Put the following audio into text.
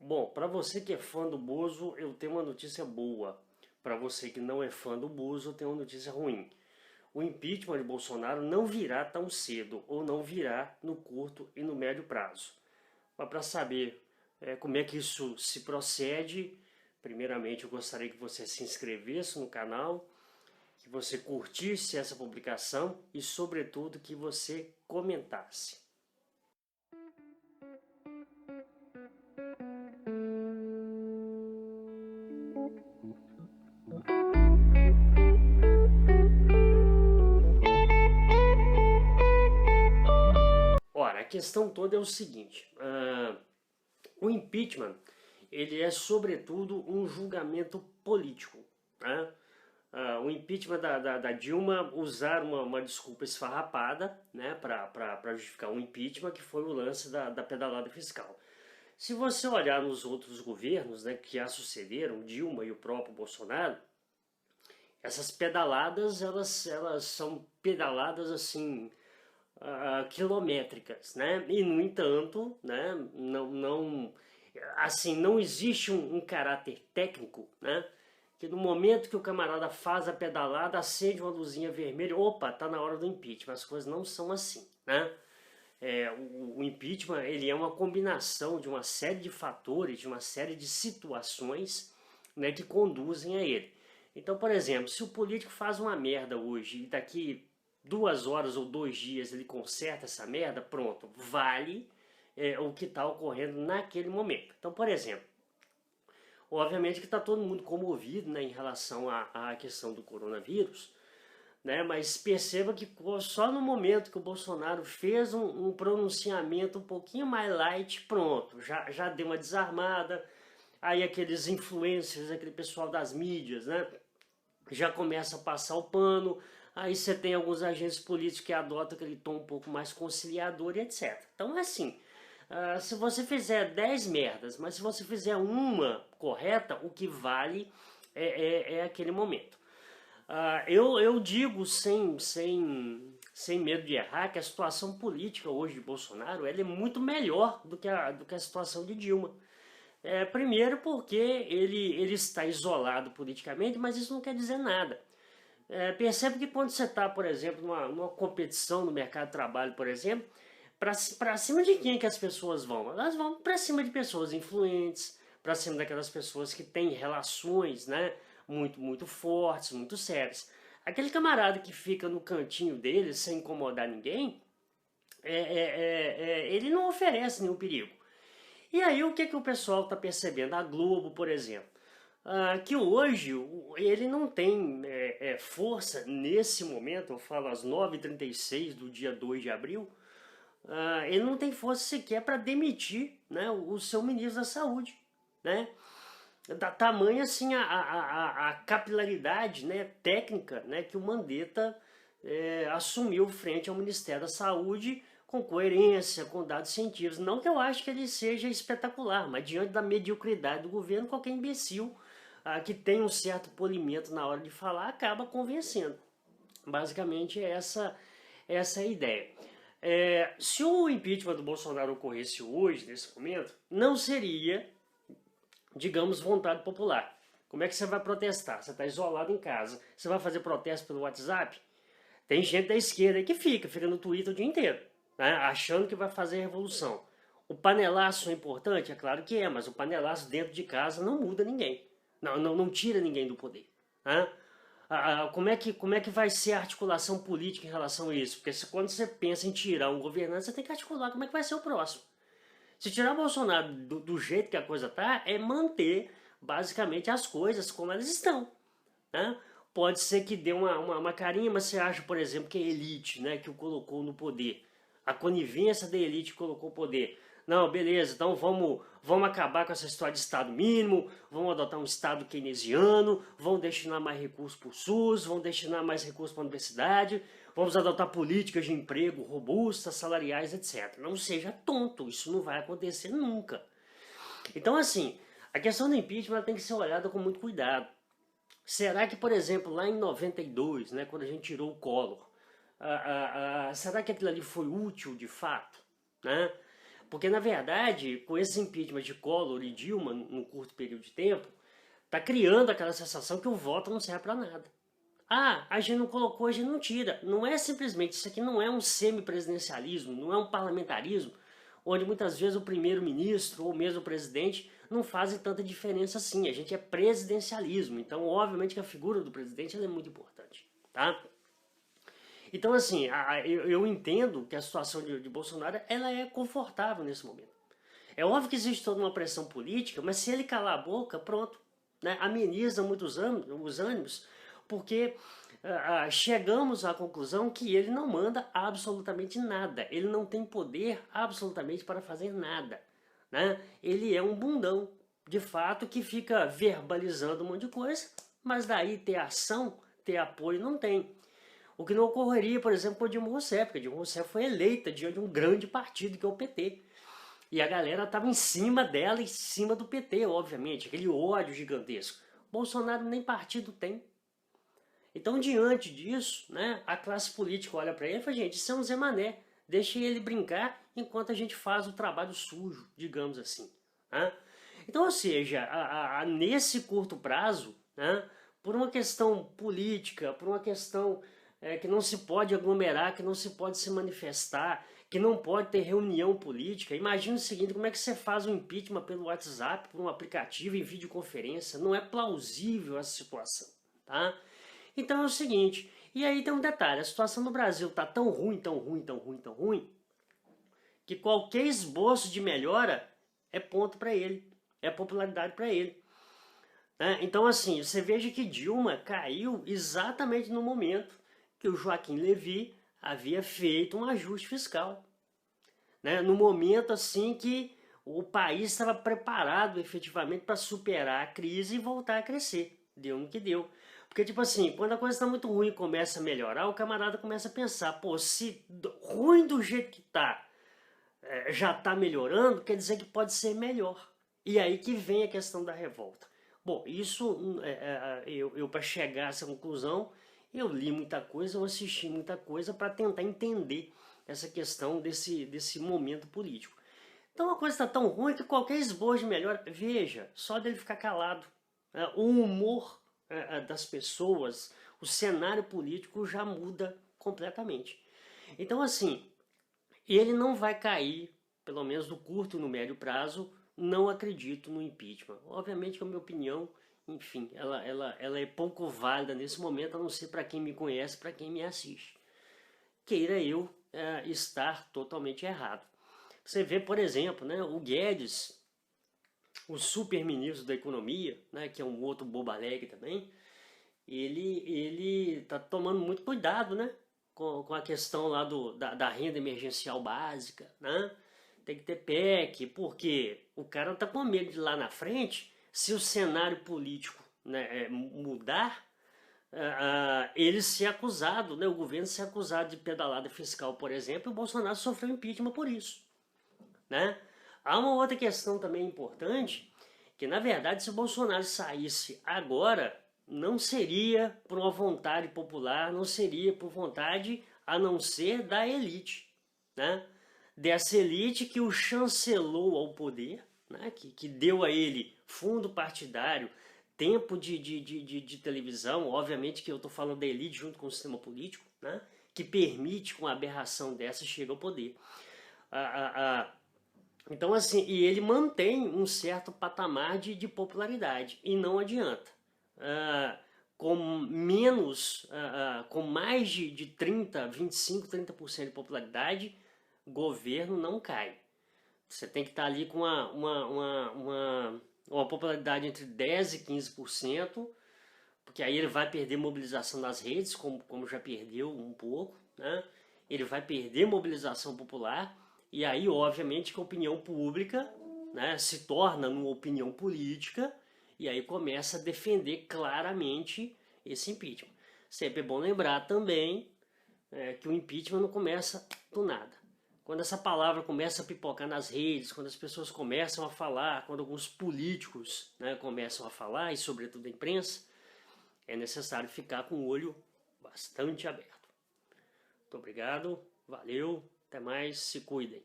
Bom, para você que é fã do Bozo, eu tenho uma notícia boa. Para você que não é fã do Bozo, eu tenho uma notícia ruim. O impeachment de Bolsonaro não virá tão cedo, ou não virá no curto e no médio prazo. Mas para saber como é que isso se procede, primeiramente eu gostaria que você se inscrevesse no canal, que você curtisse essa publicação e, sobretudo, que você comentasse. Ora, a questão toda é o seguinte: o impeachment ele é sobretudo um julgamento político, né? O impeachment da Dilma usaram uma desculpa esfarrapada, né, para justificar o impeachment, que foi o lance da pedalada fiscal. Se você olhar nos outros governos, né, que a sucederam, Dilma e o próprio Bolsonaro, essas pedaladas elas são pedaladas assim quilométricas, né? E no entanto, né, não existe um caráter técnico, né? Que no momento que o camarada faz a pedalada, acende uma luzinha vermelha, opa, tá na hora do impeachment. As coisas não são assim, né? O impeachment ele é uma combinação de uma série de fatores, de uma série de situações, né, que conduzem a ele. Então, por exemplo, se o político faz uma merda hoje e daqui 2 horas ou 2 dias ele conserta essa merda, pronto, vale o que está ocorrendo naquele momento. Então, por exemplo, obviamente que está todo mundo comovido, né, em relação à questão do coronavírus, né? Mas perceba que só no momento que o Bolsonaro fez um pronunciamento um pouquinho mais light, pronto, já deu uma desarmada. Aí aqueles influencers, aquele pessoal das mídias, né, já começa a passar o pano. Aí você tem alguns agentes políticos que adotam aquele tom um pouco mais conciliador e etc. Então é assim, se você fizer 10 merdas, mas se você fizer uma correta, o que vale é aquele momento. Eu digo sem medo de errar que a situação política hoje de Bolsonaro ela é muito melhor do que a situação de Dilma. Primeiro porque ele está isolado politicamente, mas isso não quer dizer nada. Percebe que quando você está, por exemplo, numa competição no mercado de trabalho, por exemplo, para cima de quem que as pessoas vão? Elas vão para cima de pessoas influentes, para cima daquelas pessoas que têm relações, né, muito fortes, muito sérias. Aquele camarada que fica no cantinho dele sem incomodar ninguém, ele não oferece nenhum perigo. E aí o que o pessoal está percebendo? A Globo, por exemplo, que hoje ele não tem força nesse momento, eu falo às 9h36 do dia 2 de abril, ele não tem força sequer para demitir, né, o seu ministro da Saúde, né? Da tamanha assim a capilaridade, né, técnica, né, que o Mandetta assumiu frente ao Ministério da Saúde com coerência, com dados científicos. Não que eu acho que ele seja espetacular, mas diante da mediocridade do governo, qualquer imbecil que tem um certo polimento na hora de falar acaba convencendo. Basicamente essa é a ideia. Se o impeachment do Bolsonaro ocorresse hoje, nesse momento, não seria, digamos, vontade popular. Como é que você vai protestar? Você está isolado em casa. Você vai fazer protesto pelo WhatsApp? Tem gente da esquerda aí que fica no Twitter o dia inteiro, né, achando que vai fazer revolução. O panelaço é importante? É claro que é, mas o panelaço dentro de casa não muda ninguém. Não tira ninguém do poder. Né? Como é que vai ser a articulação política em relação a isso? Porque quando você pensa em tirar um governante, você tem que articular como é que vai ser o próximo. Se tirar o Bolsonaro do jeito que a coisa tá, é manter basicamente as coisas como elas estão. Né? Pode ser que dê uma carinha, mas você acha, por exemplo, que a elite, né, que o colocou no poder, a conivência da elite que colocou o poder. Não, beleza, então vamos acabar com essa história de Estado mínimo, vamos adotar um Estado keynesiano, vamos destinar mais recursos para o SUS, vamos destinar mais recursos para a universidade, vamos adotar políticas de emprego robustas, salariais, etc. Não seja tonto, isso não vai acontecer nunca. Então, assim, a questão do impeachment tem que ser olhada com muito cuidado. Será que, por exemplo, lá em 92, né, quando a gente tirou o Collor, será que aquilo ali foi útil de fato? Né? Porque, na verdade, com esse impeachment de Collor e Dilma, num curto período de tempo, está criando aquela sensação que o voto não serve para nada. Ah, a gente não colocou, a gente não tira. Não é simplesmente, isso aqui não é um semipresidencialismo, não é um parlamentarismo, onde muitas vezes o primeiro-ministro ou mesmo o presidente não fazem tanta diferença assim. A gente é presidencialismo, então obviamente que a figura do presidente ela é muito importante, tá? Então assim, eu entendo que a situação de Bolsonaro ela é confortável nesse momento. É óbvio que existe toda uma pressão política, mas se ele calar a boca, pronto, né? Ameniza muitos os ânimos, porque chegamos à conclusão que ele não manda absolutamente nada, ele não tem poder absolutamente para fazer nada, né? Ele é um bundão, de fato, que fica verbalizando um monte de coisa, mas daí ter ação, ter apoio, não tem. O que não ocorreria, por exemplo, com a Dilma Rousseff, porque a Dilma Rousseff foi eleita diante de um grande partido que é o PT. E a galera estava em cima dela, em cima do PT, obviamente, aquele ódio gigantesco. Bolsonaro nem partido tem. Então, diante disso, né, a classe política olha para ele e fala, gente, isso é um Zé Mané, deixa ele brincar enquanto a gente faz o trabalho sujo, digamos assim. Né? Então, ou seja, nesse curto prazo, né, por uma questão política, por uma questão que não se pode aglomerar, que não se pode se manifestar, que não pode ter reunião política. Imagina o seguinte, como é que você faz um impeachment pelo WhatsApp, por um aplicativo em videoconferência? Não é plausível essa situação, tá? Então é o seguinte, e aí tem um detalhe, a situação no Brasil tá tão ruim, tão ruim, tão ruim, tão ruim, que qualquer esboço de melhora é ponto para ele, é popularidade para ele. Né? Então assim, você veja que Dilma caiu exatamente no momento que o Joaquim Levy havia feito um ajuste fiscal. Né? No momento assim que o país estava preparado efetivamente para superar a crise e voltar a crescer. Deu no que deu. Porque, tipo assim, quando a coisa está muito ruim e começa a melhorar, o camarada começa a pensar, pô, se ruim do jeito que tá, já está melhorando, quer dizer que pode ser melhor. E aí que vem a questão da revolta. Bom, isso, eu para chegar a essa conclusão, eu li muita coisa, eu assisti muita coisa para tentar entender essa questão desse momento político. Então a coisa está tão ruim que qualquer esboço de melhor, veja, só dele ficar calado, o humor das pessoas, o cenário político já muda completamente. Então assim, ele não vai cair, pelo menos no curto e no médio prazo, não acredito no impeachment. Obviamente que a minha opinião, enfim, ela é pouco válida nesse momento, a não ser para quem me conhece, para quem me assiste. Queira eu estar totalmente errado. Você vê, por exemplo, né, o Guedes, o super-ministro da economia, né, que é um outro bobo alegre também, ele tá tomando muito cuidado, né, com a questão lá da renda emergencial básica, né? Tem que ter PEC, porque o cara tá com medo de lá na frente, se o cenário político, né, mudar, ele ser acusado, né, o governo ser acusado de pedalada fiscal, por exemplo, e o Bolsonaro sofreu impeachment por isso. Né? Há uma outra questão também importante, que na verdade se o Bolsonaro saísse agora, não seria por uma vontade popular, não seria por vontade a não ser da elite. Né? Dessa elite que o chancelou ao poder, né? que deu a ele fundo partidário, tempo de televisão, obviamente que eu estou falando da elite junto com o sistema político, né? Que permite que uma aberração dessa chegue ao poder. Então assim, e ele mantém um certo patamar de popularidade, e não adianta. Com menos, com mais de 30, 25, 30% de popularidade, governo não cai. Você tem que estar ali com uma popularidade entre 10% e 15%, porque aí ele vai perder mobilização nas redes, como já perdeu um pouco, né? Ele vai perder mobilização popular, e aí obviamente que a opinião pública, né, se torna uma opinião política, e aí começa a defender claramente esse impeachment. Sempre é bom lembrar também que o impeachment não começa do nada. Quando essa palavra começa a pipocar nas redes, quando as pessoas começam a falar, quando alguns políticos, né, começam a falar, e sobretudo a imprensa, é necessário ficar com o olho bastante aberto. Muito obrigado, valeu, até mais, se cuidem.